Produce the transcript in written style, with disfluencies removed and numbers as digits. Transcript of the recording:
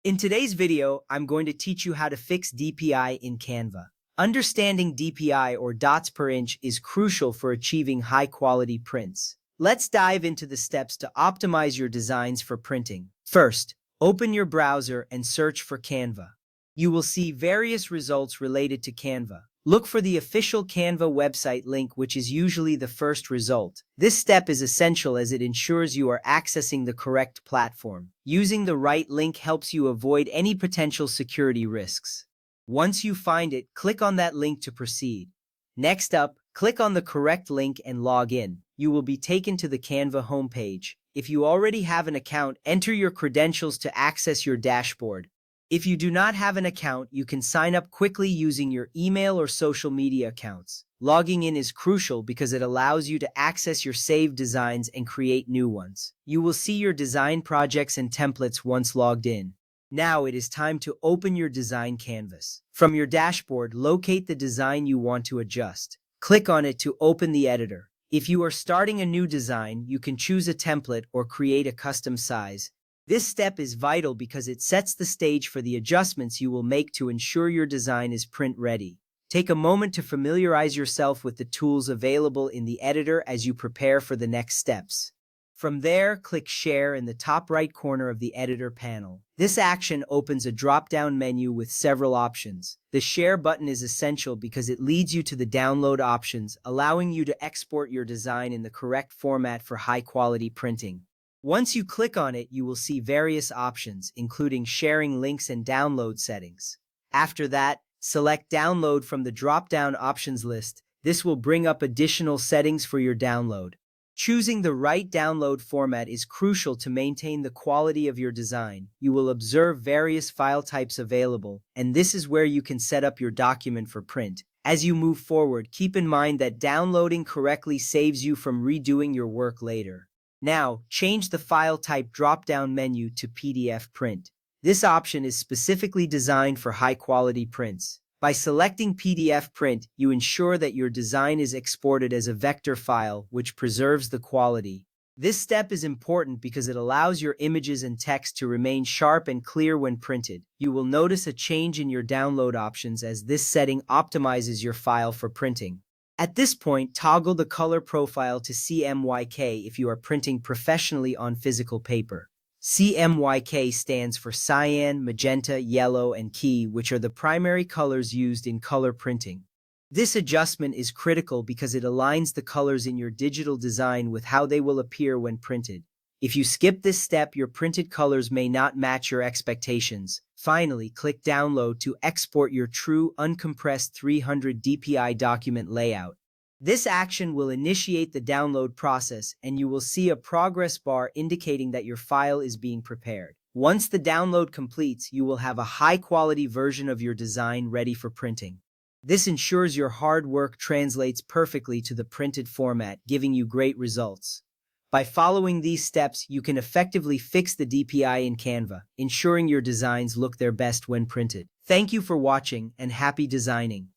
In today's video, I'm going to teach you how to fix DPI in Canva. Understanding DPI or dots per inch is crucial for achieving high-quality prints. Let's dive into the steps to optimize your designs for printing. First, open your browser and search for Canva. You will see various results related to Canva. Look for the official Canva website link, which is usually the first result. This step is essential as it ensures you are accessing the correct platform. Using the right link helps you avoid any potential security risks. Once you find it, click on that link to proceed. Next up, click on the correct link and log in. You will be taken to the Canva homepage. If you already have an account, enter your credentials to access your dashboard. If you do not have an account, you can sign up quickly using your email or social media accounts. Logging in is crucial because it allows you to access your saved designs and create new ones. You will see your design projects and templates once logged in. Now it is time to open your design canvas. From your dashboard, locate the design you want to adjust. Click on it to open the editor. If you are starting a new design, you can choose a template or create a custom size. This step is vital because it sets the stage for the adjustments you will make to ensure your design is print-ready. Take a moment to familiarize yourself with the tools available in the editor as you prepare for the next steps. From there, click Share in the top right corner of the editor panel. This action opens a drop-down menu with several options. The Share button is essential because it leads you to the download options, allowing you to export your design in the correct format for high-quality printing. Once you click on it, you will see various options, including sharing links and download settings. After that, select Download from the drop-down options list. This will bring up additional settings for your download. Choosing the right download format is crucial to maintain the quality of your design. You will observe various file types available, and this is where you can set up your document for print. As you move forward, keep in mind that downloading correctly saves you from redoing your work later. Now, change the file type drop-down menu to PDF print. This option is specifically designed for high-quality prints. By selecting PDF print, you ensure that your design is exported as a vector file, which preserves the quality. This step is important because it allows your images and text to remain sharp and clear when printed. You will notice a change in your download options as this setting optimizes your file for printing. At this point, toggle the color profile to CMYK if you are printing professionally on physical paper. CMYK stands for cyan, magenta, yellow, and key, which are the primary colors used in color printing. This adjustment is critical because it aligns the colors in your digital design with how they will appear when printed. If you skip this step, your printed colors may not match your expectations. Finally, click Download to export your true uncompressed 300 DPI document layout. This action will initiate the download process, and you will see a progress bar indicating that your file is being prepared. Once the download completes, you will have a high-quality version of your design ready for printing. This ensures your hard work translates perfectly to the printed format, giving you great results. By following these steps, you can effectively fix the DPI in Canva, ensuring your designs look their best when printed. Thank you for watching, and happy designing!